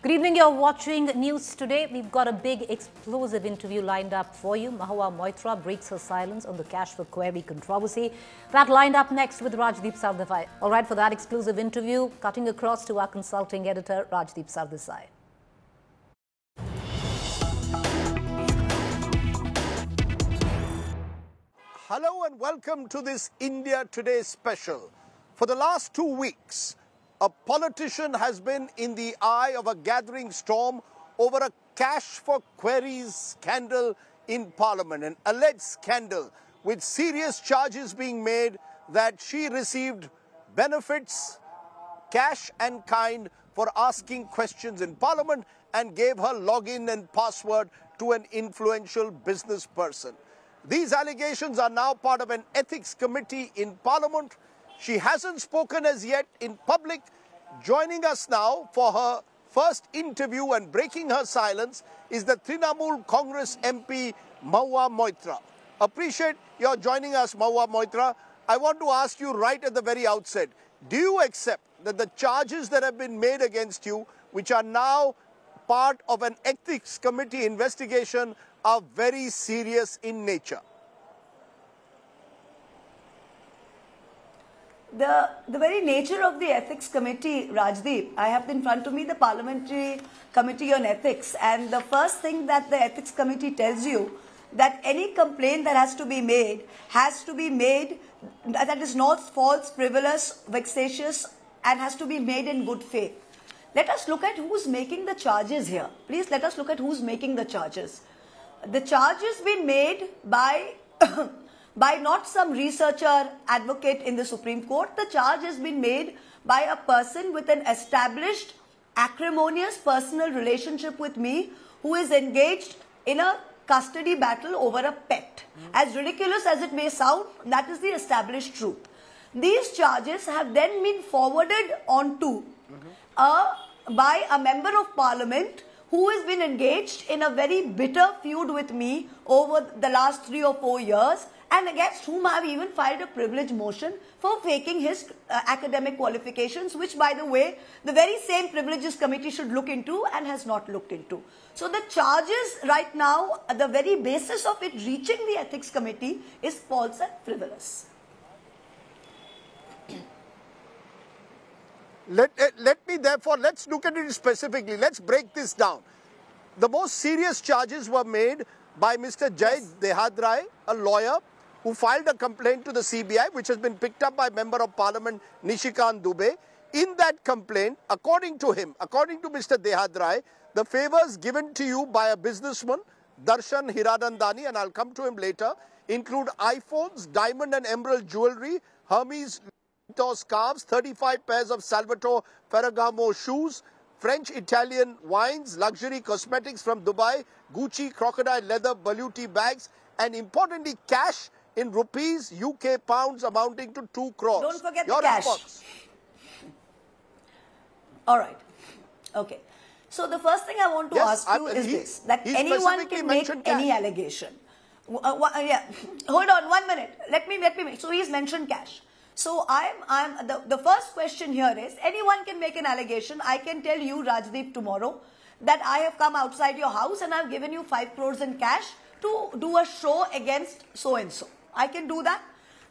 Good evening, you're watching News Today. We've got a big explosive interview lined up for you. Mahua Moitra breaks her silence on the cash for query controversy. That lined up next with Rajdeep Sardesai. All right, for that exclusive interview, cutting across to our consulting editor, Rajdeep Sardesai. Hello and welcome to this India Today special. For the last 2 weeks, a politician has been in the eye of a gathering storm over a cash for queries scandal in Parliament, an alleged scandal with serious charges being made that she received benefits, cash and kind, for asking questions in Parliament and gave her login and password to an influential business person. These allegations are now part of an ethics committee in Parliament. She hasn't spoken as yet in public. Joining us now for her first interview and breaking her silence is the Trinamool Congress MP, Mahua Moitra. Appreciate your joining us, Mahua Moitra. I want to ask you right at the very outset, do you accept that the charges that have been made against you, which are now part of an ethics committee investigation, are very serious in nature? The very nature of the ethics committee, Rajdeep, I have in front of me the parliamentary committee on ethics, and the first thing that the ethics committee tells you that any complaint that has to be made that is not false, frivolous, vexatious, and has to be made in good faith. Let us look at who's making the charges here. Please let us look at who's making the charges. The charges been made by by not some researcher, advocate in the Supreme Court. The charge has been made by a person with an established, acrimonious personal relationship with me, who is engaged in a custody battle over a pet. As ridiculous as it may sound, that is the established truth. These charges have then been forwarded on to by a member of parliament who has been engaged in a very bitter feud with me over the last 3 or 4 years, and against whom I have even filed a privilege motion for faking his academic qualifications, which, by the way, the very same privileges committee should look into and has not looked into. So the charges right now, the very basis of it reaching the ethics committee is false and frivolous. Let me therefore, let's look at it specifically. Let's break this down. The most serious charges were made by Mr. Jai Dehadrai, a lawyer, who filed a complaint to the CBI, which has been picked up by Member of Parliament Nishikant Dubey. In that complaint, according to him, according to Mr. Dehadrai, the favors given to you by a businessman, Darshan Hiranandani, and I'll come to him later, include iPhones, diamond and emerald jewelry, Hermes scarves, 35 pairs of Salvatore Ferragamo shoes, French-Italian wines, luxury cosmetics from Dubai, Gucci crocodile leather Baluti bags, and importantly, cash in rupees, UK pounds amounting to 2 crores. Don't forget the cash. Response. All right. Okay. So the first thing I want to ask you is this, that anyone can make any allegation. Yeah. Hold on 1 minute. Let me make. So he's mentioned cash. So the first question here is, anyone can make an allegation. I can tell you, Rajdeep, tomorrow that I have come outside your house and I've given you 5 crores in cash to do a show against so-and-so. I can do that.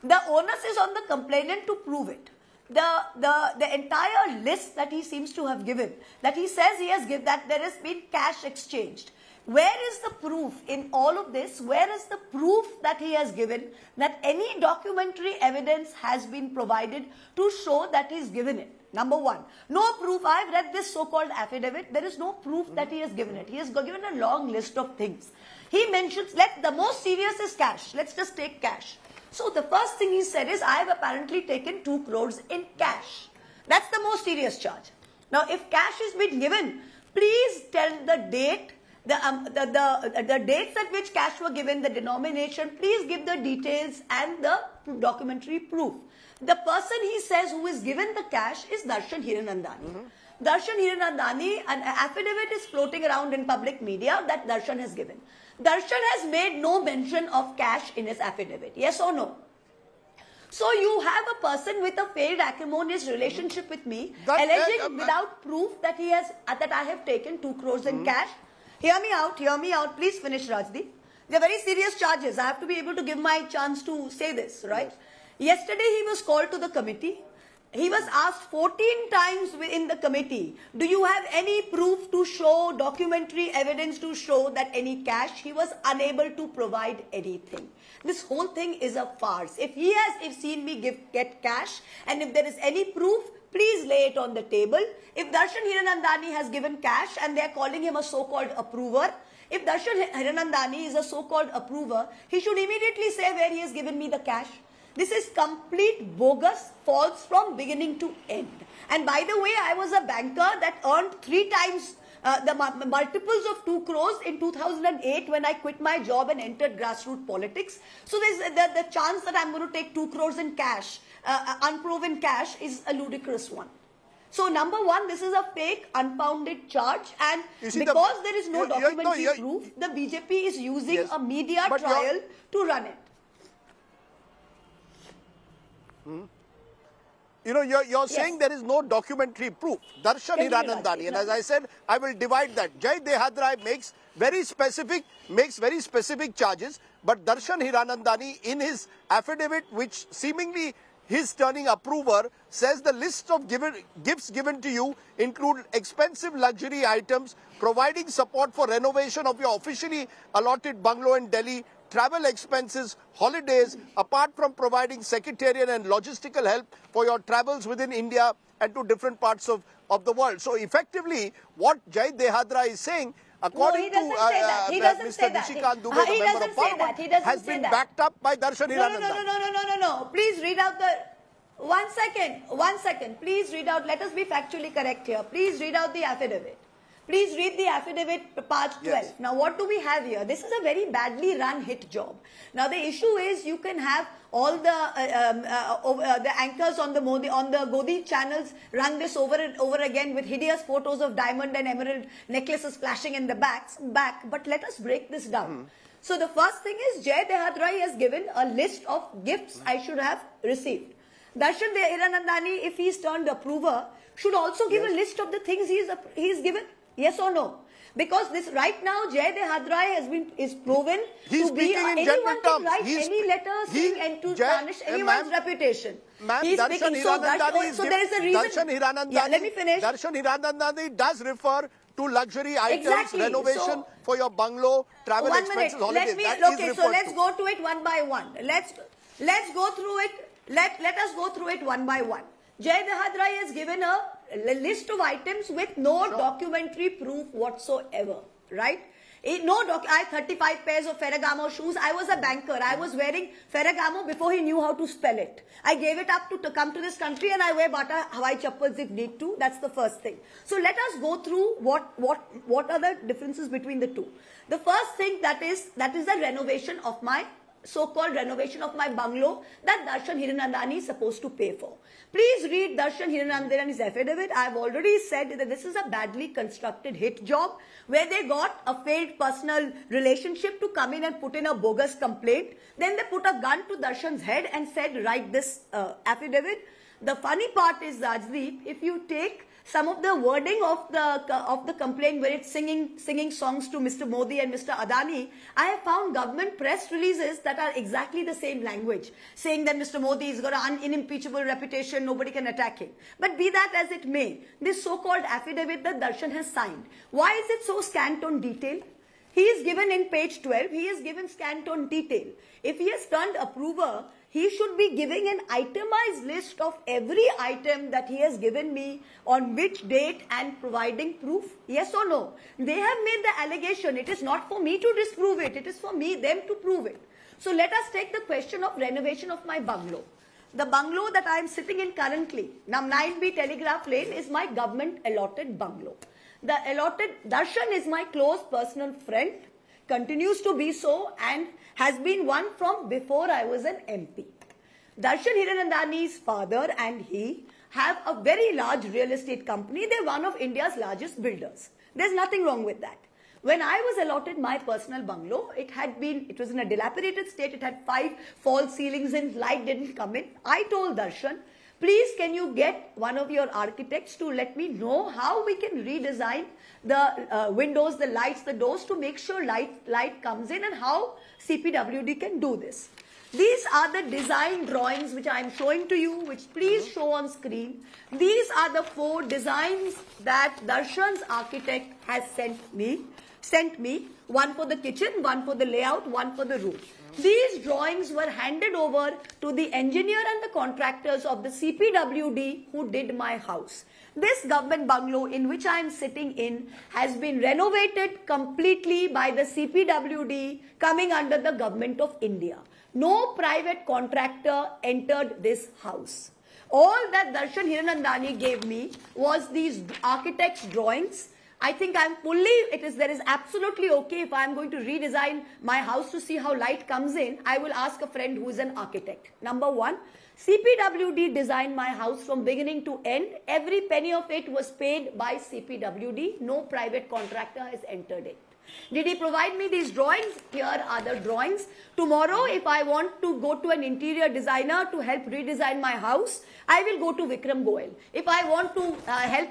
The onus is on the complainant to prove it. The entire list that he seems to have given, that he says he has given, that there has been cash exchanged. Where is the proof in all of this? Where is the proof that he has given that any documentary evidence has been provided to show that he's given it? Number one, no proof. I've read this so-called affidavit. There is no proof that he has given it. He has given a long list of things. He mentions, the most serious is cash. Let's just take cash. So the first thing he said is, I have apparently taken 2 crores in cash. That's the most serious charge. Now, if cash has been given, please tell the date, the dates at which cash were given, the denomination. Please give the details and the documentary proof. The person he says who is given the cash is Darshan Hiranandani. Darshan Hiranandani, an affidavit is floating around in public media that Darshan has given. Darshan has made no mention of cash in his affidavit. Yes or no? So you have a person with a failed acrimonious relationship with me, alleging without proof that he has that I have taken 2 crores in cash. Hear me out. Please finish, Rajdeep. They are very serious charges. I have to be able to give my chance to say this, right? Yes. Yesterday he was called to the committee. He was asked 14 times in the committee, do you have any proof to show, documentary evidence to show that any cash? He was unable to provide anything. This whole thing is a farce. If he has seen me get cash, and if there is any proof, please lay it on the table. If Darshan Hiranandani has given cash and they are calling him a so-called approver, if Darshan Hiranandani is a so-called approver, he should immediately say where he has given me the cash. This is complete bogus, false from beginning to end. And by the way, I was a banker that earned 3 times the multiples of 2 crores in 2008 when I quit my job and entered grassroots politics. So there's the chance that I'm going to take 2 crores in cash, unproven cash, is a ludicrous one. So number one, this is a fake, unfounded charge, and because there is no documentary proof, the BJP is using a media trial to run it. You know, you're saying there is no documentary proof. Darshan Hiranandani, and as I said, I will divide that. Jai Dehadrai makes very specific charges, but Darshan Hiranandani in his affidavit, which seemingly his turning approver, says the list of gifts given to you include expensive luxury items, providing support for renovation of your officially allotted bungalow in Delhi, travel expenses, holidays, apart from providing secretarial and logistical help for your travels within India and to different parts of the world. So effectively, what Jai Dehadra is saying, according to Mr. Nishikant Dubey, the Member of Parliament, has been backed up by Darshan Hiranandani. No. Please read out the... One second. Please read out. Let us be factually correct here. Please read out the affidavit. Please read the affidavit, part 12. Yes. Now, what do we have here? This is a very badly run hit job. Now, the issue is you can have all the anchors on the Godi channels run this over and over again with hideous photos of diamond and emerald necklaces flashing in the back. But let us break this down. So, the first thing is Jai Dehadrai has given a list of gifts I should have received. Darshan Hiranandani, if he is turned approver, should also give a list of the things he is given. Yes or no? Because this right now, Jai Dehadrai is proven to be anyone to write any letter and to tarnish anyone's reputation. He's speaking. So there is a reason. Let me finish. Darshan Hiranandani does refer to luxury items, renovation for your bungalow, travel expenses, holidays. So let's go to it one by one. Let's go through it. Let us go through it one by one. Jai Dehadrai has given a list of items with no documentary proof whatsoever, right? I had 35 pairs of Ferragamo shoes. I was a banker. I was wearing Ferragamo before he knew how to spell it. I gave it up to come to this country, and I wear Bata Hawaii chappals if need to. That's the first thing. So let us go through what are the differences between the two. The first thing that is the renovation of my so-called renovation of my bungalow that Darshan Hiranandani is supposed to pay for. Please read Darshan Hiranandani's affidavit. I have already said that this is a badly constructed hit job where they got a failed personal relationship to come in and put in a bogus complaint. Then they put a gun to Darshan's head and said, write this affidavit. The funny part is, Rajdeep, if you take some of the wording of the complaint where it's singing songs to Mr. Modi and Mr. Adani, I have found government press releases that are exactly the same language, saying that Mr. Modi has got an unimpeachable reputation, nobody can attack him. But be that as it may, this so-called affidavit that Darshan has signed, why is it so scant on detail? He is given in page 12, he is given scant on detail. If he has turned approver, he should be giving an itemized list of every item that he has given me on which date and providing proof. Yes or no? They have made the allegation. It is not for me to disprove it. It is for them to prove it. So let us take the question of renovation of my bungalow. The bungalow that I am sitting in currently, now 9B Telegraph Lane, is my government allotted bungalow. The allotted, Darshan is my close personal friend, continues to be so, and has been one from before I was an MP. Darshan Hiranandani's father and he have a very large real estate company. They're one of India's largest builders. There's nothing wrong with that. When I was allotted my personal bungalow, it was in a dilapidated state. It had 5 false ceilings and light didn't come in. I told Darshan, please can you get one of your architects to let me know how we can redesign the windows, the lights, the doors to make sure light comes in, and how CPWD can do this. These are the design drawings which I am showing to you, which please show on screen. These are the 4 designs that Darshan's architect has sent me. One for the kitchen, one for the layout, one for the room. These drawings were handed over to the engineer and the contractors of the CPWD who did my house. This government bungalow in which I am sitting in has been renovated completely by the CPWD coming under the government of India. No private contractor entered this house. All that Darshan Hiranandani gave me was these architect's drawings. I think there is absolutely okay if I am going to redesign my house to see how light comes in. I will ask a friend who is an architect. Number 1, CPWD designed my house from beginning to end. Every penny of it was paid by CPWD. No private contractor has entered it. Did he provide me these drawings? Here are the drawings. Tomorrow, if I want to go to an interior designer to help redesign my house, I will go to Vikram Goel. If I want to help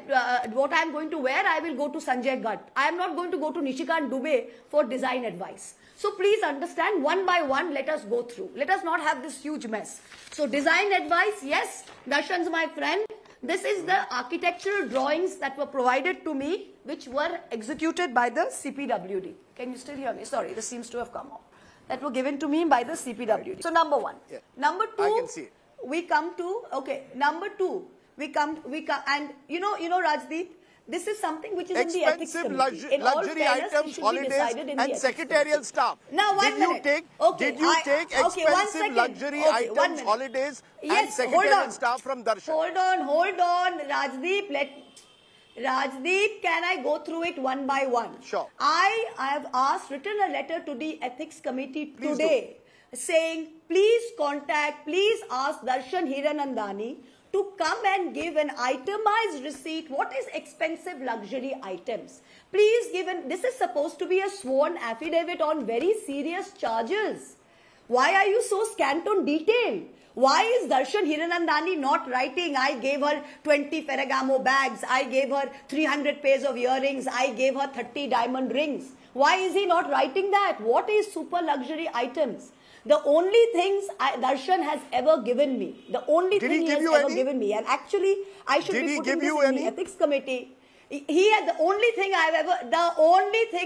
what I am going to wear, I will go to Sanjay Gatt. I am not going to go to Nishikant Dubey for design advice. So please understand, one by one, let us go through. Let us not have this huge mess. So design advice, yes, Darshan's my friend. This is the architectural drawings that were provided to me, which were executed by the CPWD. Can you still hear me? Sorry, this seems to have come off. That were given to me by the CPWD. So number 1. Yeah. Number 2, I can see it. We come to, okay, number 2, we come, and you know Rajdeep, this is something which is in the ethics committee. In luxury items, holidays, and secretarial staff. Now, did you take expensive luxury items, holidays, and secretarial staff from Darshan? Hold on, Rajdeep. Rajdeep, can I go through it one by one? Sure. I have written a letter to the ethics committee today saying, please ask Darshan Hiranandani to come and give an itemized receipt. What is expensive luxury items? Please this is supposed to be a sworn affidavit on very serious charges. Why are you so scant on detail? Why is Darshan Hiranandani not writing, I gave her 20 Ferragamo bags, I gave her 300 pairs of earrings, I gave her 30 diamond rings? Why is he not writing that? What is super luxury items? The only things Darshan has ever given me, the only thing he has ever given me, and actually I should be putting this in the ethics committee. The only thing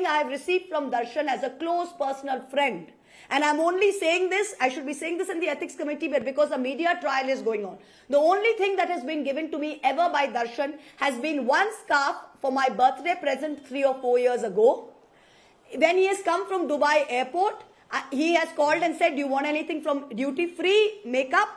I have received from Darshan as a close personal friend, and I'm only saying this, I should be saying this in the ethics committee, but because a media trial is going on. The only thing that has been given to me ever by Darshan has been one scarf for my birthday present 3 or 4 years ago. When he has come from Dubai airport, he has called and said, do you want anything from duty-free makeup?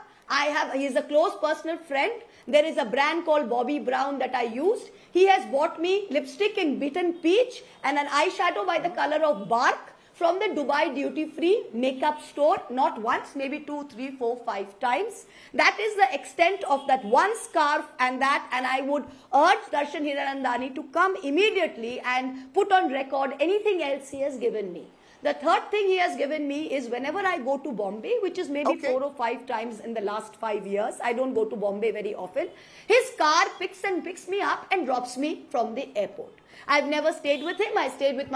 He is a close personal friend. There is a brand called Bobby Brown that I used. He has bought me lipstick in Beaten Peach and an eyeshadow by the color of bark from the Dubai duty-free makeup store, not once, maybe 2, 3, 4, 5 times. That is the extent of that one scarf and I would urge Darshan Hiranandani to come immediately and put on record anything else he has given me. The third thing he has given me is whenever I go to Bombay, which is maybe 4 or 5 times in the last 5 years, I don't go to Bombay very often, his car picks me up and drops me from the airport. I've never stayed with him, I stay with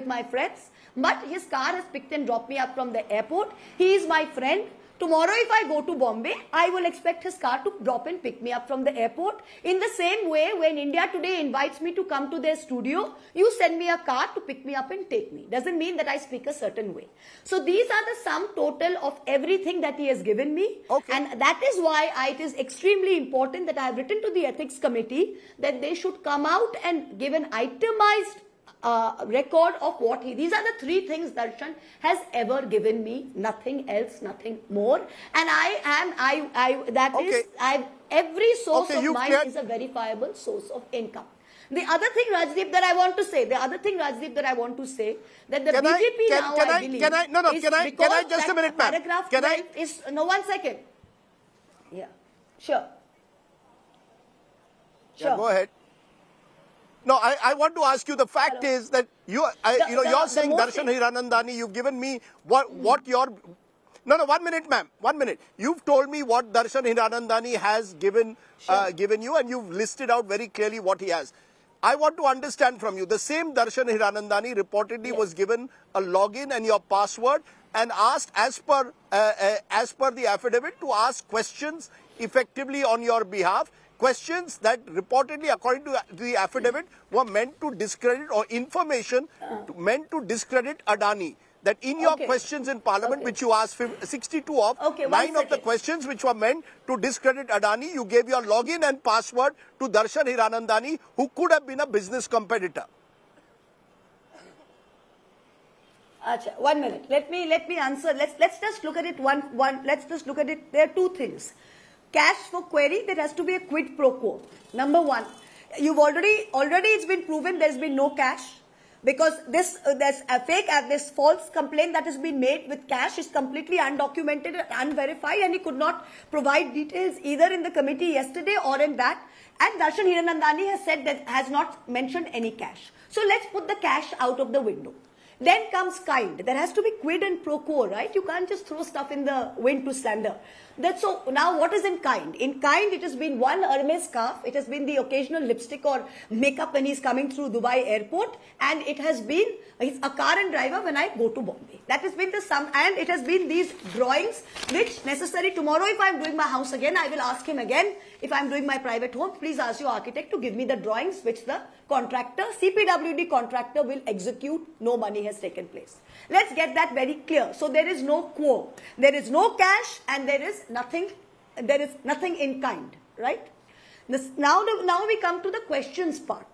my friends, but his car has picked and dropped me up from the airport. He is my friend. Tomorrow if I go to Bombay, I will expect his car to drop and pick me up from the airport. In the same way, when India Today invites me to come to their studio, you send me a car to pick me up and take me. Doesn't mean that I speak a certain way. So these are the sum total of everything that he has given me. Okay. And that is why it is extremely important that I have written to the ethics committee that they should come out and give an itemized record of what these are the 3 things Darshan has ever given me, nothing else, nothing more. And every source of mine is a verifiable source of income. The other thing, Rajdeep, that I want to say, that the BJP can I just a minute, ma'am? Paragraph 12 is, no, 1 second. Yeah, sure. Yeah, go ahead. No, I want to ask you, the fact is that you're saying Darshan Hiranandani, you've given me what your... No, 1 minute, ma'am. 1 minute. You've told me what Darshan Hiranandani has given you, and you've listed out very clearly what he has. I want to understand from you, the same Darshan Hiranandani reportedly was given a login and your password and asked, as per the affidavit, to ask questions effectively on your behalf. Questions that reportedly, according to the affidavit, were meant to discredit, or information meant to discredit Adani. That in your questions in Parliament, which you asked 62 of, 9 of the questions which were meant to discredit Adani, you gave your login and password to Darshan Hiranandani, who could have been a business competitor. Achha, 1 minute. Let me answer. Let's just look at it let's just look at it. There are two things. Cash for query, there has to be a quid pro quo. Number one, you've already it's been proven there's been no cash, because there's this false complaint that has been made with cash is completely undocumented and unverified, and he could not provide details either in the committee yesterday or in that. And Darshan Hiranandani has said that has not mentioned any cash. So let's put the cash out of the window. Then comes kind. There has to be quid and pro quo, right? You can't just throw stuff in the wind to slander. So now what is in kind? In kind, it has been one Hermes scarf. It has been the occasional lipstick or makeup when he's coming through Dubai airport. And it has been a car and driver when I go to Bombay. That has been the sum. And it has been these drawings, which necessary tomorrow, if I'm doing my house again, I will ask him again. If I'm doing my private home, please ask your architect to give me the drawings which the contractor, CPWD contractor, will execute. No money has taken place. Let's get that very clear. So there is no quo. There is no cash and there is nothing in kind, right? Now we come to the questions part.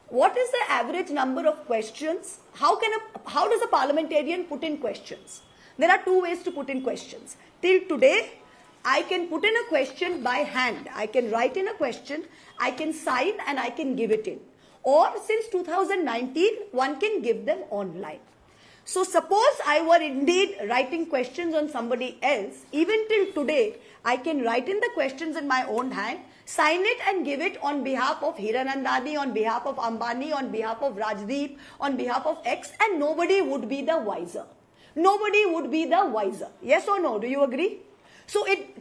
What is the average number of questions? How does a parliamentarian put in questions? There are two ways to put in questions. Till today, I can put in a question by hand. I can write in a question, I can sign and I can give it in. Or since 2019, one can give them online. So suppose I were indeed writing questions on somebody else, even till today, I can write in the questions in my own hand, sign it and give it on behalf of Hiranandani, on behalf of Ambani, on behalf of Rajdeep, on behalf of X, and nobody would be the wiser. Nobody would be the wiser. Yes or no? Do you agree? Giving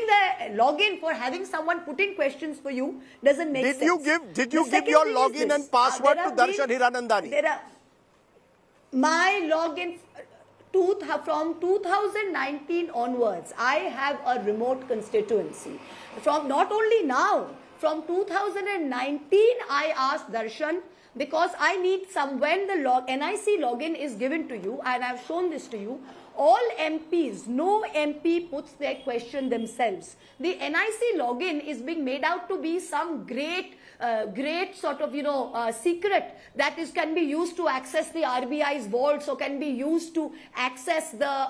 the login for having someone putting questions for you doesn't make sense. Did you give your login and password to Darshan Hiranandani? My login from 2019 onwards, I have a remote constituency. From not only now, from 2019, I asked Darshan, because I need when the NIC login is given to you, and I've shown this to you, all MPs, no MP puts their question themselves. The NIC login is being made out to be some great sort of, secret that can be used to access the RBI's vaults, or can be used to access the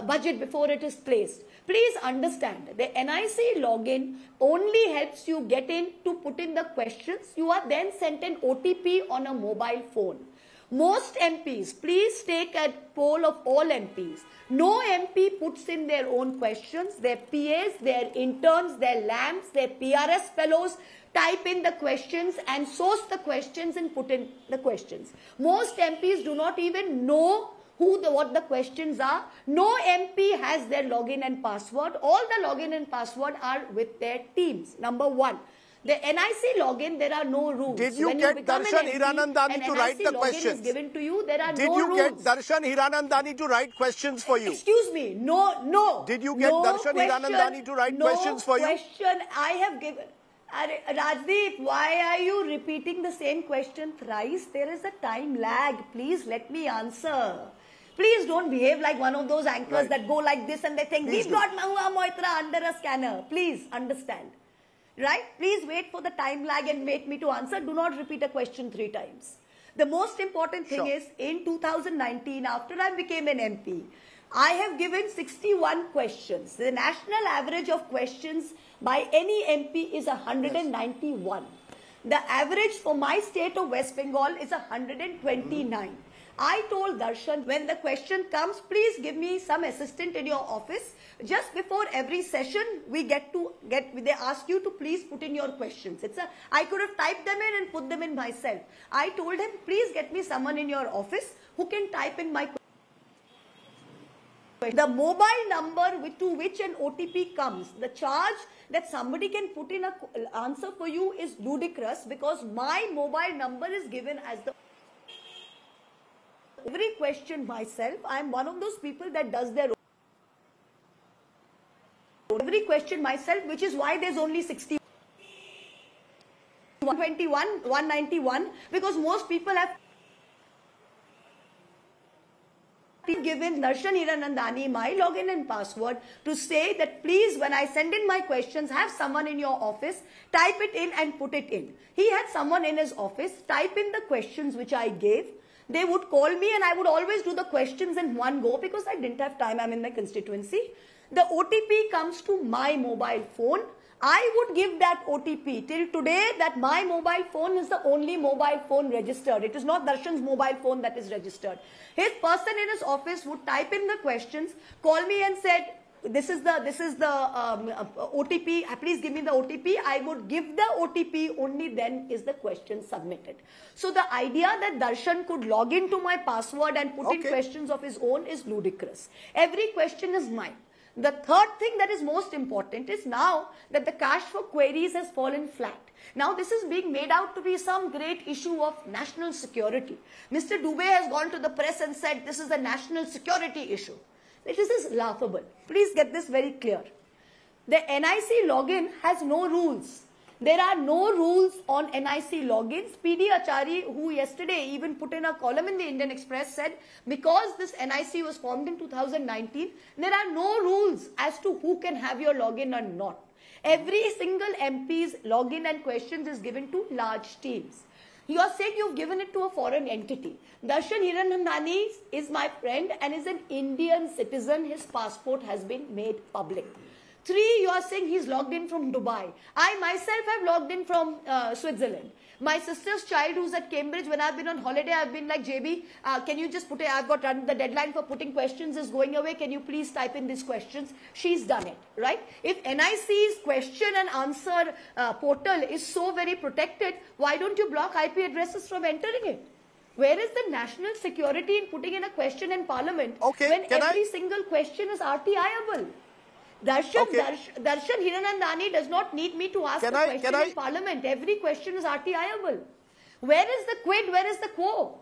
budget before it is placed. Please understand, the NIC login only helps you get in to put in the questions. You are then sent an OTP on a mobile phone. Most MPs, please take a poll of all MPs. No MP puts in their own questions. Their PAs, their interns, their LAMs, their PRS fellows type in the questions and source the questions and put in the questions. Most MPs do not even know what the questions are. No MP has their login and password. All the login and password are with their teams. Number one. The NIC login, there are no rules. Did you get Darshan Hiranandani to write the questions? Is given to you, there are Did no you rules. get Darshan Hiranandani to write questions for you? Excuse me, no. Did you get Darshan Hiranandani to write questions for you? No question I have given. Rajdeep, why are you repeating the same question thrice? There is a time lag. Please let me answer. Please don't behave like one of those anchors that go like this and they think, we've got Mahua Moitra under a scanner. Please understand. Right? Please wait for the time lag and wait me to answer. Do not repeat a question 3 times. The most important thing is, in 2019, after I became an MP, I have given 61 questions. The national average of questions by any MP is 191. The average for my state of West Bengal is 129. I told Darshan, when the question comes, please give me some assistant in your office. Just before every session, they ask you to please put in your questions. I could have typed them in and put them in myself. I told him, please get me someone in your office who can type in my questions. The mobile number to which an OTP comes, the charge that somebody can put in an answer for you is ludicrous, because my mobile number is given as the every question myself. I am one of those people that does their every question myself, which is why there's only 60, 121, 191, because most people have given Darshan Hiranandani my login and password to say that please, when I send in my questions, have someone in your office type it in and put it in. He had someone in his office type in the questions which I gave. They would call me and I would always do the questions in one go because I didn't have time. I'm in my constituency. The OTP comes to my mobile phone. I would give that OTP. Till today, that my mobile phone is the only mobile phone registered. It is not Darshan's mobile phone that is registered. His person in his office would type in the questions, call me and said, this is the OTP, please give me the OTP. I would give the OTP, only then is the question submitted. So the idea that Darshan could log into my password and put in questions of his own is ludicrous. Every question is mine. The third thing that is most important is now that the cash for queries has fallen flat. Now this is being made out to be some great issue of national security. Mr. Dubey has gone to the press and said this is a national security issue. This is laughable. Please get this very clear. The NIC login has no rules. There are no rules on NIC logins. PD Achari, who yesterday even put in a column in the Indian Express, said because this NIC was formed in 2019, there are no rules as to who can have your login or not. Every single MP's login and questions is given to large teams. You are saying you've given it to a foreign entity. Darshan Hiranandani is my friend and is an Indian citizen. His passport has been made public. 3, you are saying he's logged in from Dubai. I myself have logged in from Switzerland. My sister's child who's at Cambridge, when I've been on holiday, I've been like, JB, can you just put it, I've got the deadline for putting questions is going away. Can you please type in these questions? She's done it, right? If NIC's question and answer portal is so very protected, why don't you block IP addresses from entering it? Where is the national security in putting in a question in Parliament when every single question is RTI-able? Darshan Hiranandani does not need me to ask a question in Parliament. Every question is RTI-able. Where is the quid? Where is the quo?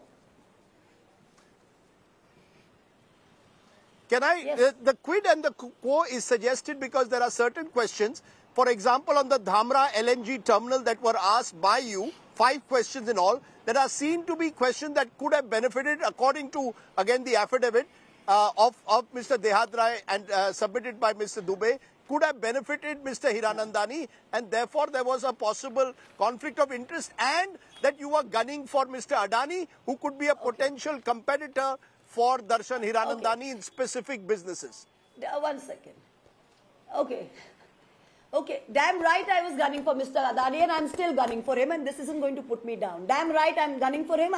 Yes. The quid and the quo is suggested because there are certain questions. For example, on the Dhamra LNG terminal that were asked by you, 5 questions in all, that are seen to be questions that could have benefited, according to, again, the affidavit, of Mr. Dehadrai and submitted by Mr. Dubey, could have benefited Mr. Hiranandani, and therefore there was a possible conflict of interest, and that you were gunning for Mr. Adani, who could be a potential competitor for Darshan Hiranandani in specific businesses. 1 second. Okay, damn right I was gunning for Mr. Adani and I'm still gunning for him, and this isn't going to put me down. Damn right I'm gunning for him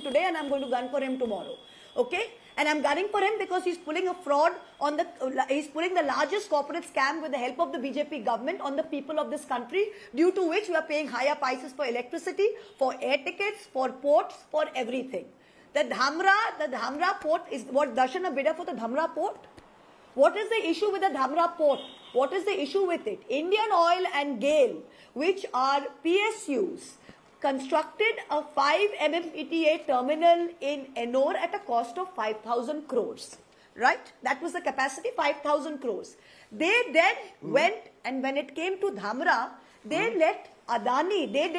today and I'm going to gun for him tomorrow. Okay? And I'm gunning for him because he's pulling a fraud on he's pulling the largest corporate scam with the help of the BJP government on the people of this country, due to which we are paying higher prices for electricity, for air tickets, for ports, for everything. The Dhamra port is what, Darshan a bidder for the Dhamra port? What is the issue with the Dhamra port? What is the issue with it? Indian Oil and GAIL, which are PSUs, constructed a 5 MMPTA terminal in Ennore at a cost of 5,000 crores. Right? That was the capacity, 5,000 crores. They then went, and when it came to Dhamra, they let Adani, they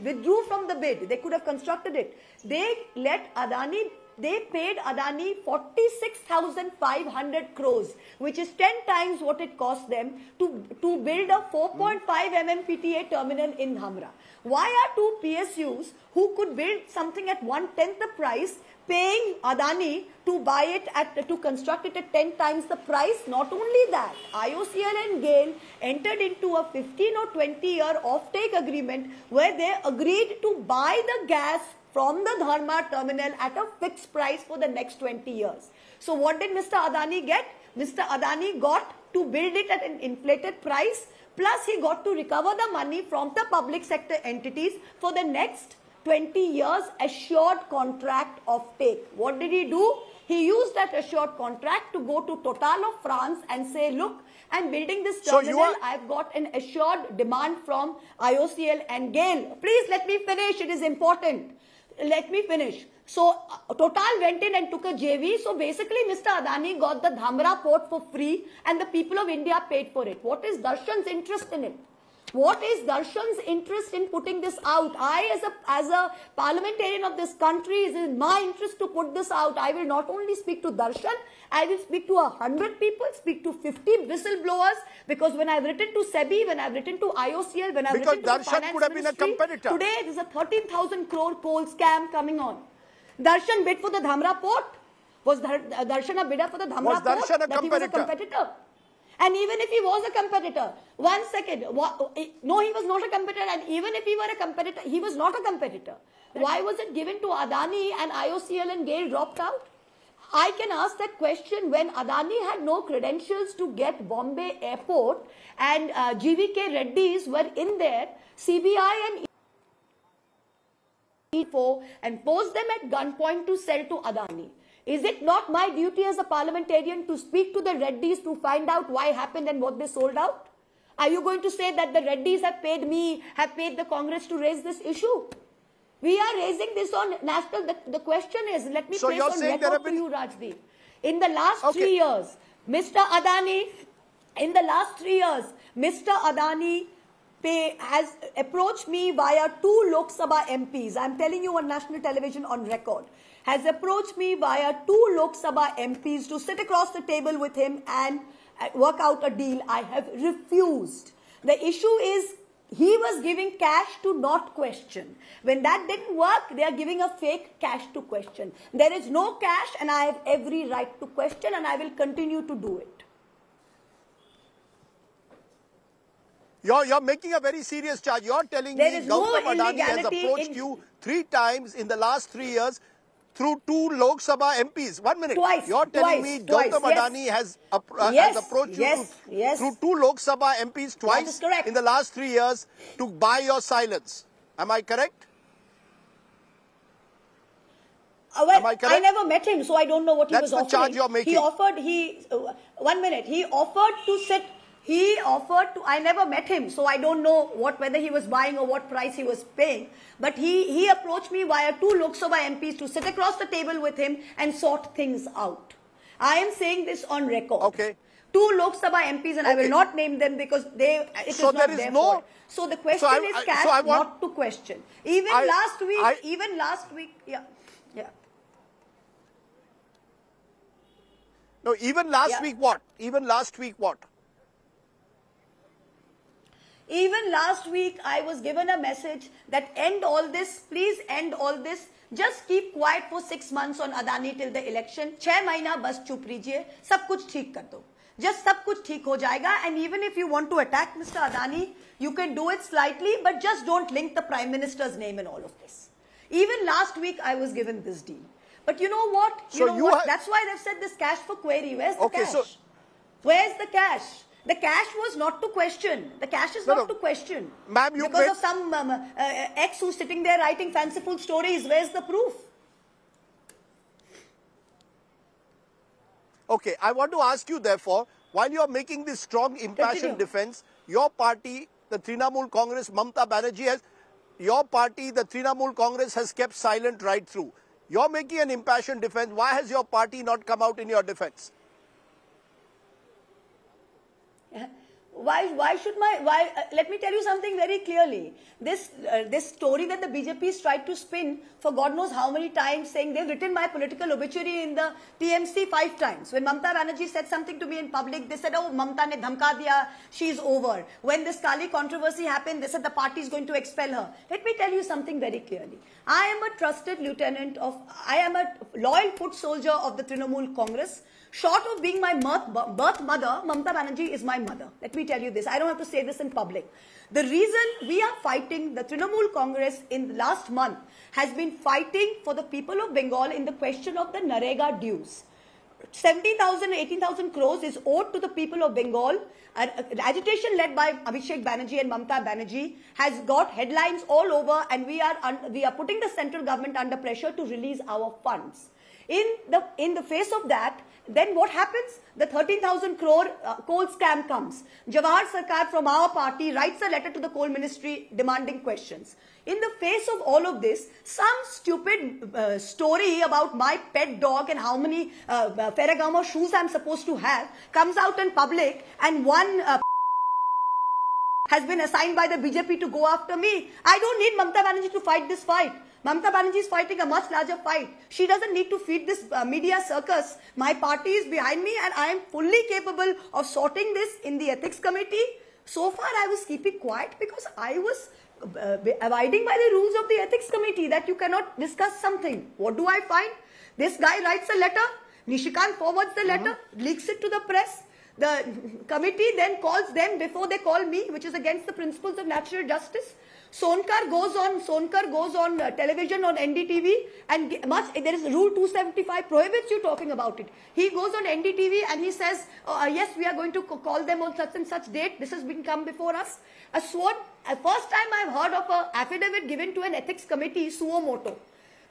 withdrew from the bid. They could have constructed it. They paid Adani 46,500 crores, which is 10 times what it cost them to build a 4.5 MMPTA terminal in Dhamra. Why are 2 PSUs who could build something at 1/10 the price paying Adani to buy it to construct it at 10 times the price? Not only that, IOCL and GAIL entered into a 15 or 20 year offtake agreement where they agreed to buy the gas from the Dharma terminal at a fixed price for the next 20 years. So what did Mr. Adani get? Mr. Adani got to build it at an inflated price, plus he got to recover the money from the public sector entities for the next 20 years assured contract of take. What did he do? He used that assured contract to go to Total of France and say, look, I'm building this terminal. I've got an assured demand from IOCL and GAIL. Please let me finish. It is important. Let me finish. So, Total went in and took a JV. So, basically, Mr. Adani got the Dhamra port for free and the people of India paid for it. What is Darshan's interest in it? What is Darshan's interest in putting this out? As a parliamentarian of this country, it is in my interest to put this out. I will not only speak to Darshan, I will speak to 100 people, speak to 50 whistleblowers, because when I've written to SEBI, when I've written to IOCL, when I've written to the finance could have been a competitor. Today there's a 13,000 crore coal scam coming on. Darshan bid for the Dhamra port. Was Darshan a bidder for the Dhamra port? Was Darshan a competitor? That he was a competitor. And even if he was a competitor, one second, no, he was not a competitor, and even if he were a competitor, he was not a competitor. Why was it given to Adani and IOCL and GAIL dropped out? I can ask that question when Adani had no credentials to get Bombay Airport and GVK Reddy's were in there, CBI and and posed them at gunpoint to sell to Adani. Is it not my duty as a parliamentarian to speak to the Reddy's to find out why happened and what they sold out? Are you going to say that the Reddy's have paid me, have paid the Congress to raise this issue? We are raising this on national. The question is, let me place on record to you, Rajdeep. In the last 3 years, Mr. Adani, Mr. Adani has approached me via 2 Lok Sabha MPs. I'm telling you on national television on record. Has approached me via 2 Lok Sabha MPs to sit across the table with him and work out a deal. I have refused. The issue is he was giving cash to not question. When that didn't work, they are giving a fake cash to question. There is no cash and I have every right to question and I will continue to do it. You're making a very serious charge. You're telling me Gautam Adani has approached you 3 times in the last 3 years through 2 Lok Sabha MPs. 1 minute. You're telling me Gautam Adani has approached you through 2 Lok Sabha MPs twice in the last 3 years to buy your silence. Am I correct? Well, I never met him, so I don't know what he was offering. That's the charge you're making. He offered, 1 minute, he offered to sit. I never met him, so I don't know whether he was buying or what price he was paying. But he approached me via 2 Lok Sabha MPs to sit across the table with him and sort things out. I am saying this on record. Okay. 2 Lok Sabha MPs, and I will not name them because it is not their fault. So the question is cash, not to question. Even last week, yeah. No, even last week what? Even last week, I was given a message that end all this, please end all this. Just keep quiet for 6 months on Adani till the election. 6 महीना बस चुप रहिए, सब कुछ ठीक कर दो. Just सब कुछ ठीक हो जाएगा. And even if you want to attack Mr. Adani, you can do it slightly, but just don't link the Prime Minister's name in all of this. Even last week, I was given this deal. But you know what? That's why they've said this cash for query. Where's the cash? Where's the cash? The cash was not to question. The cash is not to question. Ma'am, because of some ex who's sitting there writing fanciful stories. Where's the proof? Okay, I want to ask you therefore, while you are making this strong, impassioned defense, your party, the Trinamool Congress, Mamata Banerjee the Trinamool Congress has kept silent right through. You're making an impassioned defense. Why has your party not come out in your defense? Why should let me tell you something very clearly. This story that the BJP's tried to spin for God knows how many times, saying they've written my political obituary in the TMC 5 times. When Mamata Banerjee said something to me in public, they said, oh, Mamata ne dhamka diya, she's over. When this Kali controversy happened, they said the party is going to expel her. Let me tell you something very clearly. I am a trusted lieutenant I am a loyal foot soldier of the Trinamool Congress. Short of being my birth mother, Mamata Banerjee is my mother. Let me tell you this. I don't have to say this in public. The reason we are fighting, the Trinamool Congress in the last month has been fighting for the people of Bengal in the question of the Narega dues. 17,000, 18,000 crores is owed to the people of Bengal. Agitation led by Abhishek Banerjee and Mamata Banerjee has got headlines all over, and we are putting the central government under pressure to release our funds. In the face of that, then what happens? The 13,000 crore coal scam comes. Jawahar Sarkar from our party writes a letter to the coal ministry demanding questions. In the face of all of this, some stupid story about my pet dog and how many Ferragamo shoes I'm supposed to have comes out in public, and one has been assigned by the BJP to go after me. I don't need Mamata Banerjee to fight this fight. Mamata Banerjee is fighting a much larger fight. She doesn't need to feed this media circus. My party is behind me, and I am fully capable of sorting this in the ethics committee. So far, I was keeping quiet because I was abiding by the rules of the ethics committee that you cannot discuss something. What do I find? This guy writes a letter. Nishikant forwards the letter, leaks it to the press. The committee then calls them before they call me, which is against the principles of natural justice. Sonkar goes on television on NDTV, and there is rule 275 prohibits you talking about it. He goes on NDTV and he says, yes, we are going to call them on such and such date. This has been come before us. First time I've heard of an affidavit given to an ethics committee, suo moto.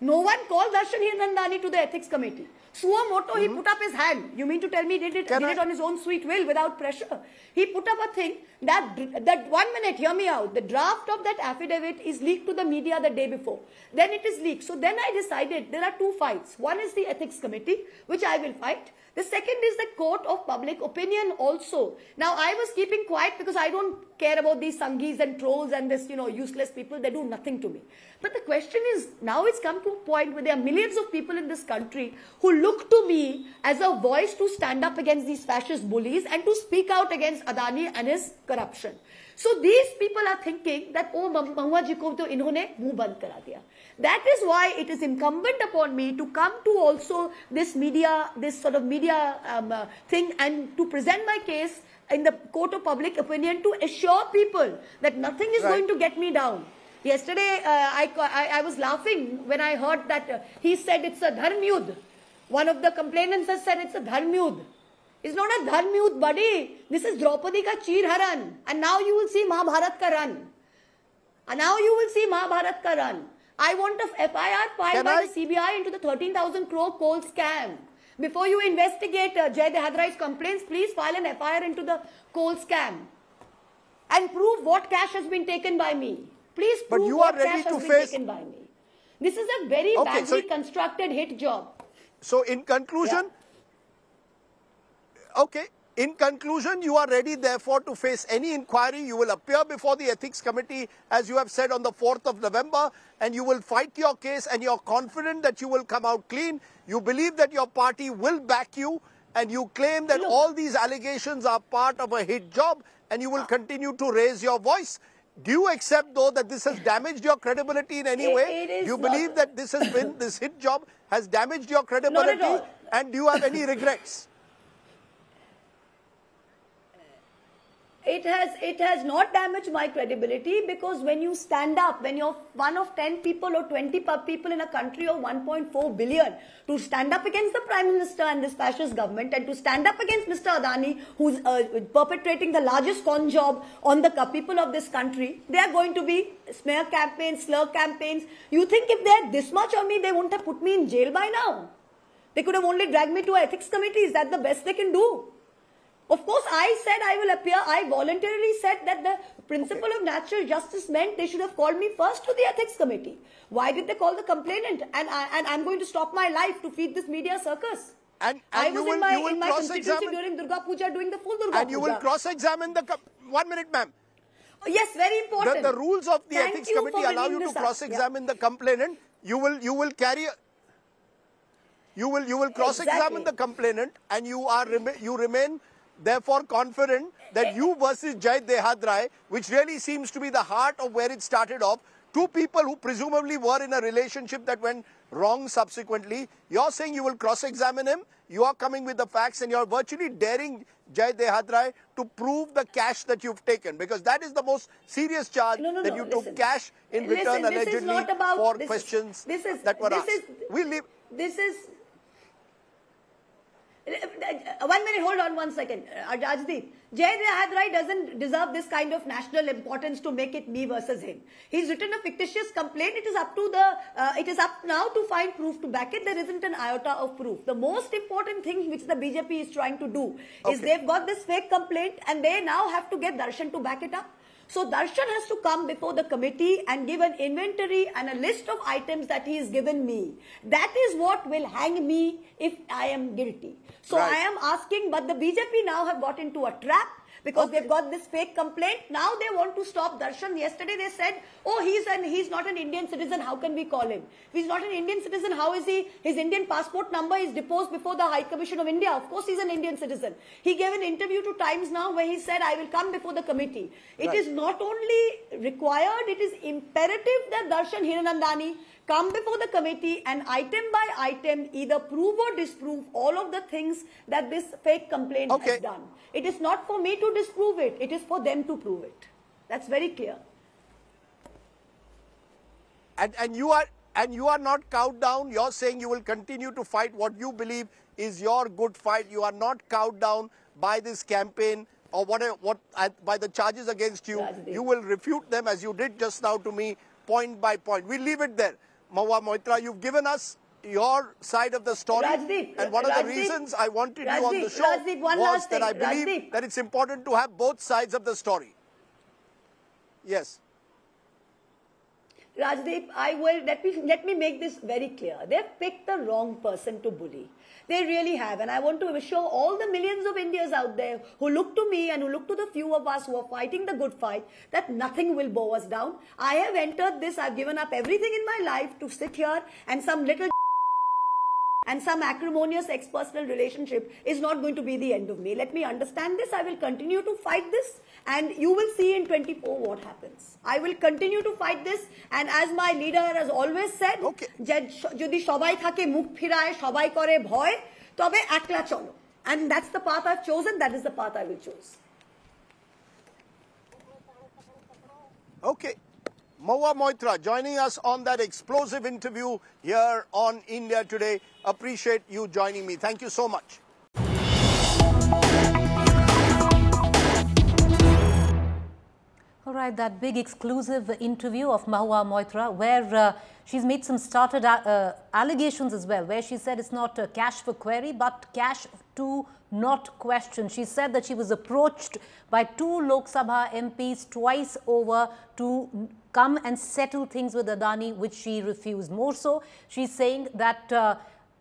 No one called Darshan Hirnandani to the ethics committee. Suo moto, he put up his hand. You mean to tell me he did it on his own sweet will without pressure? He put up a thing that 1 minute, hear me out. The draft of that affidavit is leaked to the media the day before. Then it is leaked. So then I decided there are two fights. One is the ethics committee, which I will fight. The second is the court of public opinion also. Now, I was keeping quiet because I don't care about these sanghis and trolls and this, useless people. They do nothing to me. But the question is, now it's come to a point where there are millions of people in this country who look to me as a voice to stand up against these fascist bullies and to speak out against Adani and his corruption. So these people are thinking that, oh, Mahua ji ko to inhone muh band kara diya. That is why it is incumbent upon me to come to also this sort of media thing, and to present my case in the court of public opinion to assure people that nothing is going to get me down. Yesterday, I was laughing when I heard that he said it's a dharmyud. One of the complainants has said it's a dharmyud. It's not a dharmyud, buddy. This is Draupadi ka Cheer Haran. And now you will see Mahabharat ka run. And now you will see Mahabharat ka run. I want a FIR filed by the CBI into the 13,000 crore coal scam. Before you investigate Jai Dehadrai's complaints, please file an FIR into the coal scam. And prove what cash has been taken by me. Please prove what cash has been taken by me. This is a very badly constructed hit job. So in conclusion, in conclusion, you are ready therefore to face any inquiry. You will appear before the ethics committee, as you have said, on the 4th of November, and you will fight your case, and you're confident that you will come out clean. You believe that your party will back you, and you claim that all these allegations are part of a hit job, and you will continue to raise your voice. Do you accept, though, that this has damaged your credibility in any way? Do you believe that this hit job has damaged your credibility? Not at all. And do you have any regrets? It has not damaged my credibility, because when you stand up, when you're one of 10 people or 20 people in a country of 1.4 billion, to stand up against the Prime Minister and this fascist government, and to stand up against Mr. Adani, who's perpetrating the largest con job on the people of this country, there are going to be smear campaigns, slur campaigns. You think if they had this much on me, they wouldn't have put me in jail by now? They could have only dragged me to an ethics committee. Is that the best they can do? Of course, I said I will appear. I voluntarily said that the principle of natural justice meant they should have called me first to the ethics committee. Why did they call the complainant? And I'm going to stop my life to feed this media circus. And I was in my constituency during Durga Puja, doing the full Durga Puja. And you will cross-examine the... 1 minute, ma'am. Oh, yes, very important. The rules of the ethics committee allow you to cross-examine the complainant. You will carry... You will cross-examine the complainant, and you remain... therefore confident that you versus Jai Dehadrai, which really seems to be the heart of where it started off, two people who presumably were in a relationship that went wrong subsequently, you're saying you will cross-examine him you are coming with the facts and you're virtually daring Jai Dehadrai to prove the cash that you've taken, because that is the most serious charge, that you took cash in return allegedly for questions that were asked. We'll leave. This is... 1 minute, hold on 1 second. Rajdeep, Jai Dehadrai doesn't deserve this kind of national importance to make it me versus him. He's written a fictitious complaint. It is up to it is up now to find proof to back it. There isn't an iota of proof. The most important thing which the BJP is trying to do is they've got this fake complaint and they now have to get Darshan to back it up. So Darshan has to come before the committee and give an inventory and a list of items that he has given me. That is what will hang me if I am guilty. So I am asking, but the BJP now have got into a trap because they've got this fake complaint. Now they want to stop Darshan. Yesterday they said, oh, he's not an Indian citizen. How can we call him? If he's not an Indian citizen, how is he? His Indian passport number is deposed before the High Commission of India. Of course, he's an Indian citizen. He gave an interview to Times Now where he said, I will come before the committee. It is not only required, it is imperative that Darshan Hiranandani come before the committee and item by item either prove or disprove all of the things that this fake complaint has done. It is not for me to disprove it. It is for them to prove it. That's very clear. And you are not cowed down. You're saying you will continue to fight what you believe is your good fight. You are not cowed down by this campaign or by the charges against you. Rajdeep. You will refute them as you did just now to me, point by point. We'll leave it there. Mahua Moitra, you've given us your side of the story. Rajdeep, and one of the reasons I wanted you on the show was that I believe that it's important to have both sides of the story. Yes. Rajdeep, let me make this very clear. They've picked the wrong person to bully. They really have. And I want to show all the millions of Indians out there who look to me and who look to the few of us who are fighting the good fight that nothing will bow us down. I have entered this. I've given up everything in my life to sit here and some little and some acrimonious ex-personal relationship is not going to be the end of me. Let me understand this. I will continue to fight this and you will see in 24 what happens. I will continue to fight this, and as my leader has always said, jodi shobai thake mukh phiraye shobai kore bhoy tobe ekla cholo. And that's the path I've chosen. That is the path I will choose. Okay. Mahua Moitra joining us on that explosive interview here on India Today. Appreciate you joining me. Thank you so much. All right, that big exclusive interview of Mahua Moitra where she's made some started allegations as well, where she said it's not cash for query but cash to not question. She said that she was approached by 2 Lok Sabha MPs twice over to come and settle things with Adani, which she refused. More so, she's saying that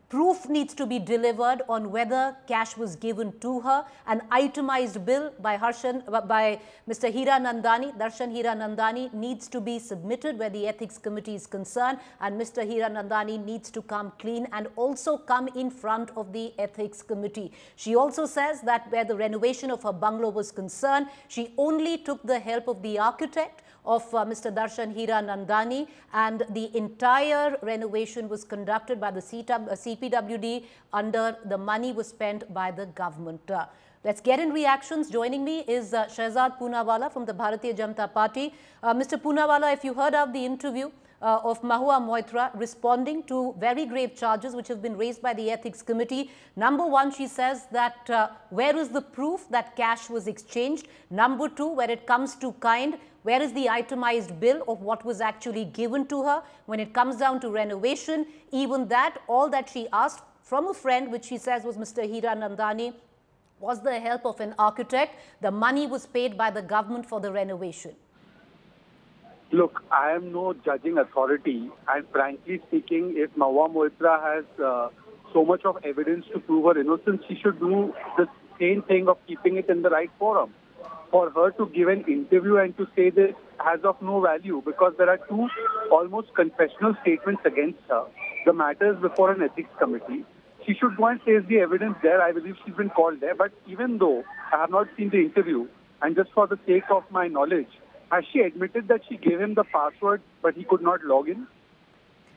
proof needs to be delivered on whether cash was given to her. An itemized bill by Mr. Hiranandani, Darshan Hiranandani, needs to be submitted where the Ethics Committee is concerned, and Mr. Hiranandani needs to come clean and also come in front of the Ethics Committee. She also says that where the renovation of her bungalow was concerned, she only took the help of the architect of Mr. Darshan Hiranandani, and the entire renovation was conducted by the CPWD under the money was spent by the government. Let's get in reactions. Joining me is Shehzad Poonawalla from the Bharatiya Janata Party. Mr. Poonawalla, if you heard of the interview of Mahua Moitra responding to very grave charges which have been raised by the Ethics Committee. Number 1, she says that where is the proof that cash was exchanged? Number 2, where it comes to kind, where is the itemized bill of what was actually given to her? When it comes down to renovation, even that, all that she asked from a friend, which she says was Mr. Hiranandani, was the help of an architect. The money was paid by the government for the renovation. Look, I am no judging authority, and frankly speaking, if Mahua Moitra has so much of evidence to prove her innocence, she should do the same thing of keeping it in the right forum. For her to give an interview and to say this has of no value, because there are 2 almost confessional statements against her. The matter is before an ethics committee. She should go and face the evidence there. I believe she's been called there. But even though I have not seen the interview, and just for the sake of my knowledge, has she admitted that she gave him the password but he could not log in?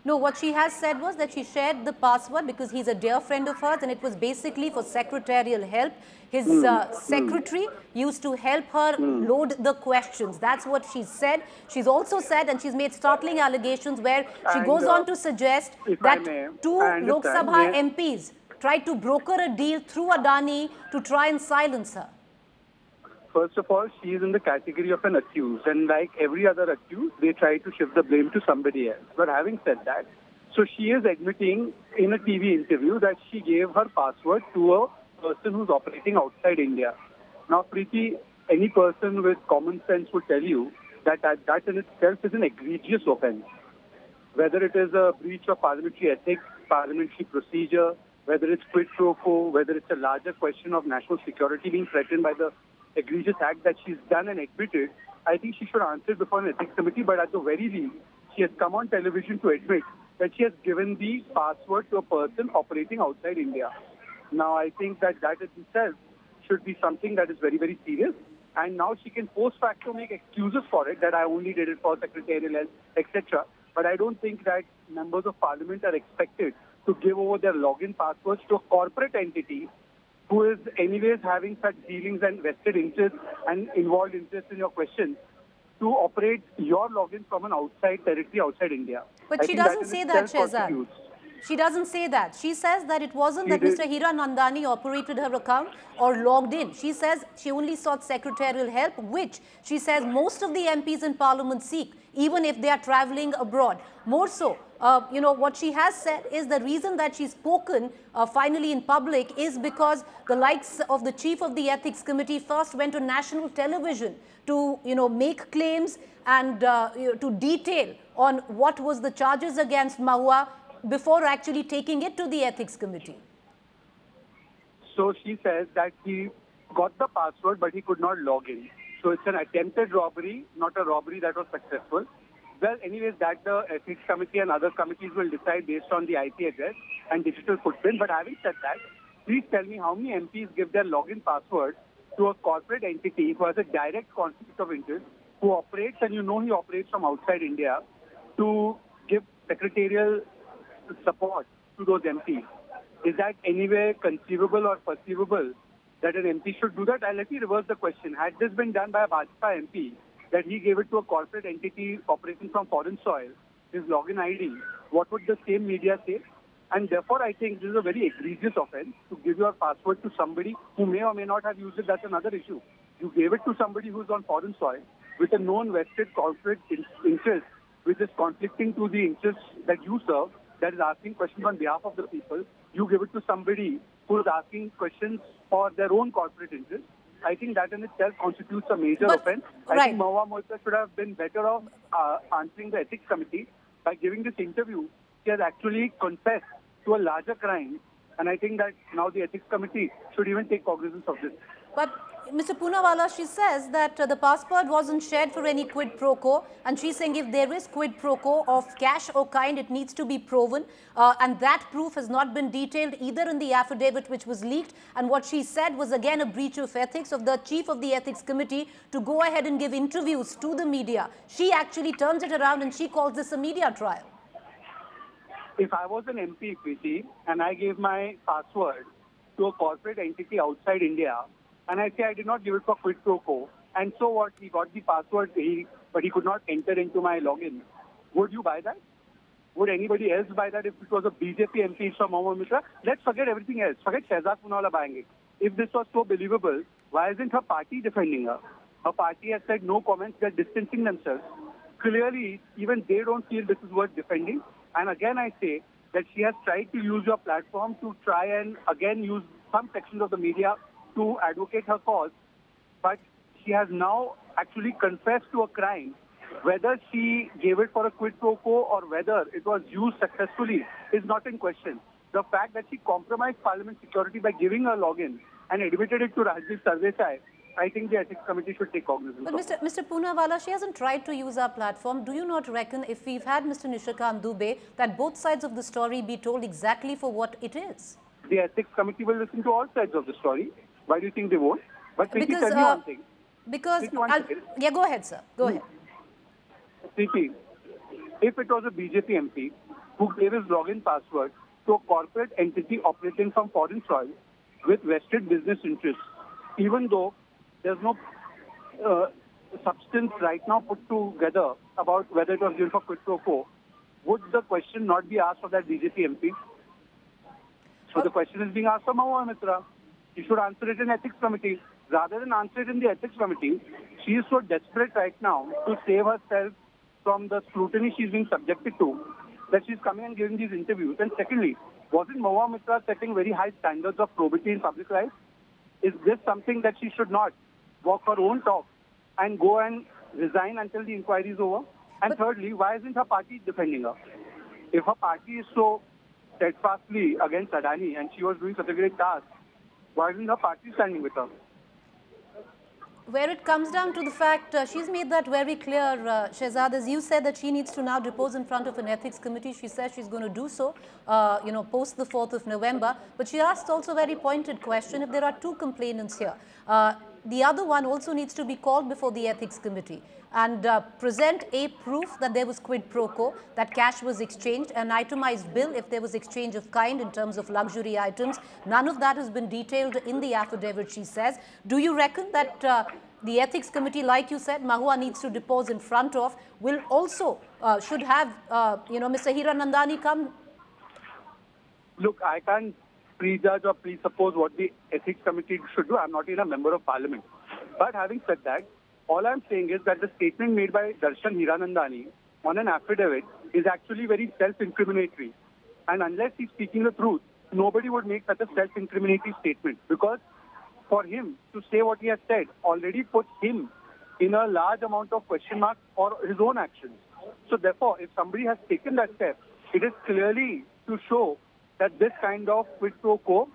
No, what she has said was that she shared the password because he's a dear friend of hers and it was basically for secretarial help. His secretary used to help her load the questions. That's what she said. She's also said, and she's made startling allegations where she goes on to suggest that two Lok Sabha MPs tried to broker a deal through Adani to try and silence her. First of all, she is in the category of an accused, and like every other accused, they try to shift the blame to somebody else. But having said that, so she is admitting in a TV interview that she gave her password to a person who's operating outside India. Now, Preeti, any person with common sense would tell you that that in itself is an egregious offense. Whether it is a breach of parliamentary ethics, parliamentary procedure, whether it's quid pro quo, whether it's a larger question of national security being threatened by the egregious act that she's done and admitted, I think she should answer before an ethics committee. But at the very least, she has come on television to admit that she has given the password to a person operating outside India. Now, I think that itself should be something that is very, very serious. And now she can post facto make excuses for it, that I only did it for secretarial help, etc. But I don't think that members of parliament are expected to give over their login passwords to a corporate entity who is anyways having such dealings and vested interests and involved interests in your questions, to operate your login from an outside territory outside India. But she doesn't say that, Shehzad. She doesn't say that. She says that it wasn't that Mr. Hira Nandani operated her account or logged in. She says she only sought secretarial help, which she says most of the MPs in Parliament seek, even if they are travelling abroad. More so, you know, what she has said is the reason that she's spoken finally in public is because the likes of the chief of the ethics committee first went to national television to, you know, make claims and to detail on what was the charges against Mahua before actually taking it to the ethics committee. So she says that he got the password, but he could not log in. So it's an attempted robbery, not a robbery that was successful. Well, anyways, that the ethics committee and other committees will decide based on the IP address and digital footprint. But having said that, please tell me how many MPs give their login password to a corporate entity who has a direct conflict of interest, who operates, and you know he operates from outside India, to give secretarial support to those MPs. Is that anywhere conceivable or perceivable that an MP should do that? Let me reverse the question. Had this been done by a Bharatiya MP, that he gave it to a corporate entity operating from foreign soil, his login ID, what would the same media say? And therefore, I think this is a very egregious offense to give your password to somebody who may or may not have used it. That's another issue. You gave it to somebody who's on foreign soil with a known vested corporate interest, which is conflicting to the interests that you serve, that is asking questions on behalf of the people. You give it to somebody who is asking questions for their own corporate interests. I think that in itself constitutes a major offense. I think Mahua Moitra should have been better off answering the ethics committee. By giving this interview, she has actually confessed to a larger crime. And I think that now the ethics committee should even take cognizance of this. But Mr. Poonawalla, she says that the passport wasn't shared for any quid pro quo, and she's saying if there is quid pro quo of cash or kind, it needs to be proven, and that proof has not been detailed either in the affidavit which was leaked, and what she said was again a breach of ethics of the chief of the ethics committee to go ahead and give interviews to the media. She actually turns it around and she calls this a media trial. If I was an MP, Preeti, and I gave my password to a corporate entity outside India, and I say I did not give it for quid pro quo, and so what, he got the password, but he could not enter into my login. Would you buy that? Would anybody else buy that if it was a BJP MP from Mahua Moitra? Let's forget everything else. Forget Shehzad Poonawalla buying it. If this was so believable, why isn't her party defending her? Her party has said no comments, they're distancing themselves. Clearly, even they don't feel this is worth defending. And again, I say that she has tried to use your platform to try and again use some sections of the media to advocate her cause, but she has now actually confessed to a crime. Whether she gave it for a quid pro quo or whether it was used successfully is not in question. The fact that she compromised parliament security by giving her login and admitted it to Rajdeep Sardesai, I think the ethics committee should take cognizance. But Mr. Poonawalla, she hasn't tried to use our platform. Do you not reckon if we've had Mr. Nishikant Dubey, that both sides of the story be told exactly for what it is? The ethics committee will listen to all sides of the story. Why do you think they won't? But Preeti, tell me one thing. Because, yeah, go ahead, sir. Go ahead. Preeti, if it was a BJP MP who gave his login password to a corporate entity operating from foreign soil with vested business interests, even though there's no substance right now put together about whether it was given for quid pro quo, would the question not be asked of that BJP MP? So the question is being asked of Mahua Moitra. She should answer it in ethics committee. Rather than answer it in the ethics committee, she is so desperate right now to save herself from the scrutiny she's being subjected to that she's coming and giving these interviews. And secondly, wasn't Mahua Moitra setting very high standards of probity in public life? Is this something that she should not walk her own talk and go and resign until the inquiry is over? And thirdly, why isn't her party defending her? If her party is so steadfastly against Adani and she was doing such a great task, why isn't her party standing with her? Where it comes down to the fact, she's made that very clear, Shehzad, as you said that she needs to now depose in front of an ethics committee. She says she's going to do so, post the 4th of November. But she asked also a very pointed question, if there are two complainants here, the other one also needs to be called before the ethics committee and present a proof that there was quid pro quo, that cash was exchanged, an itemized bill if there was exchange of kind in terms of luxury items. None of that has been detailed in the affidavit, she says. Do you reckon that the ethics committee, like you said, Mahua needs to depose in front of, will also, should have, Mr. Hiranandani come? Look, I can't prejudge or presuppose what the ethics committee should do. I'm not even a member of parliament. But having said that, all I'm saying is that the statement made by Darshan Hiranandani on an affidavit is actually very self-incriminatory. And unless he's speaking the truth, nobody would make such a self-incriminatory statement, because for him to say what he has said already puts him in a large amount of question marks for his own actions. So therefore, if somebody has taken that step, it is clearly to show that this kind of quid pro quo,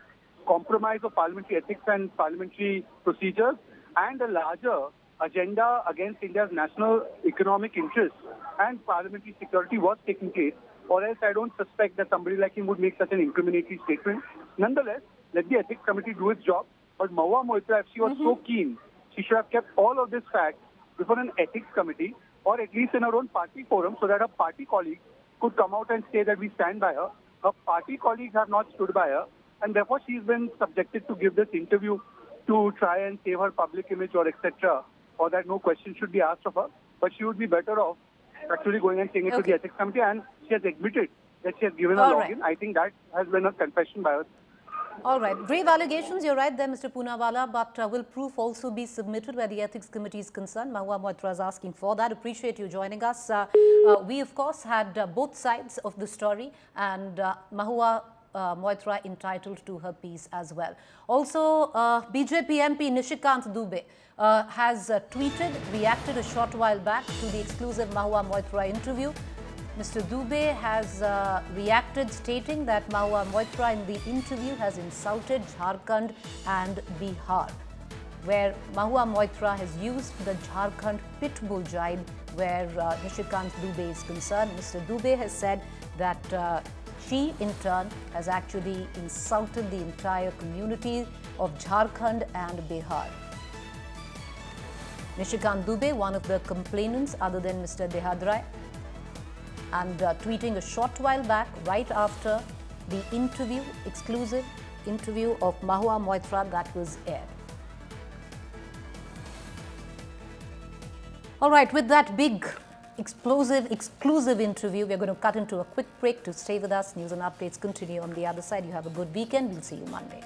compromise of parliamentary ethics and parliamentary procedures, and a larger agenda against India's national economic interests and parliamentary security was taking place, or else I don't suspect that somebody like him would make such an incriminatory statement. Nonetheless, let the ethics committee do its job. But Mahua Moitra, if she was so keen, she should have kept all of this fact before an ethics committee, or at least in her own party forum, so that her party colleagues could come out and say that we stand by her. Her party colleagues have not stood by her, and therefore she's been subjected to give this interview to try and save her public image or etc., or that no question should be asked of her. But she would be better off actually going and saying it to the ethics committee, and she has admitted that she has given a login. I think that has been a confession by her. All right. Grave allegations, you're right there, Mr. Poonawalla, but will proof also be submitted where the ethics committee is concerned? Mahua Moitra is asking for that. Appreciate you joining us. We, of course, had both sides of the story, and Mahua Moitra entitled to her piece as well. Also, BJP MP Nishikant Dubey has tweeted, reacted a short while back to the exclusive Mahua Moitra interview. Mr. Dubey has reacted, stating that Mahua Moitra in the interview has insulted Jharkhand and Bihar, where Mahua Moitra has used the Jharkhand pit bull jibe where Nishikant Dubey is concerned. Mr. Dubey has said that she, in turn, has actually insulted the entire community of Jharkhand and Bihar. Nishikant Dubey, one of the complainants other than Mr. Dehadrai, and tweeting a short while back, right after the interview, exclusive interview of Mahua Moitra that was aired. All right, with that big, explosive, exclusive interview, we're going to cut into a quick break. To stay with us, news and updates continue on the other side. You have a good weekend. We'll see you Monday.